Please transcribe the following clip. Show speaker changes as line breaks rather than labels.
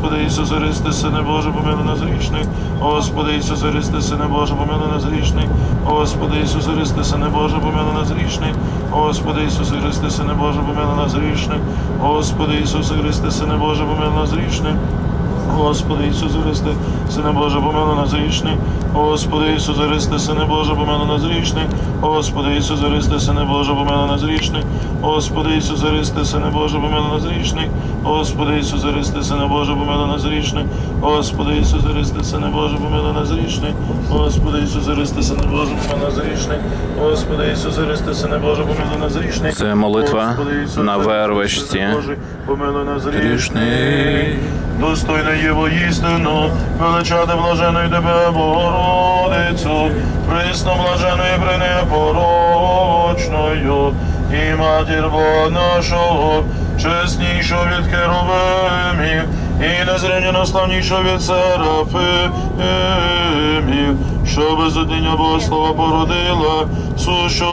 Господи Ісусе Христе, Сине Боже, помилуй нас грішних. Господи Ісусе Христе, Сине Боже, помилуй нас грішних. Господи Ісусе Христе, Сине Боже, помилуй нас грішних. Господи Ісусе Христе, Сине Боже, помилуй нас грішних. Господи Ісусе Христе, Сине Боже, помилуй нас грішних. Господи Ісусе Христе, Сине Боже, помилуй нас грішних. Господи Ісусе Христе, Сине Боже, помилуй нас грішних. Господи Ісусе Христе, Сине Боже, помилуй нас грішних. Господи Ісусе Христе, Сине Боже, помилуй нас грішних. Господи Ісусе Христе, Сине Боже, помилуй нас грішних. Господи Ісусе Христе, Сине Боже, помилуй нас грішних. Господи Ісусе Христе, Сине Боже, помилуй нас грішних. Господи Ісусе Христе, Сине Боже, помилуй нас грішних.
Це молитва на вервичці.
Помилуй нас
Грішний.
Достойно є воістину, величати блаженою Тебе, Богородицю, присно блаженою і пренепорочною, і Матір Бога нашого, чеснішого від херовимів, і незрівняно славнішого від серафимів, що без одіння Бога слова породила, сущу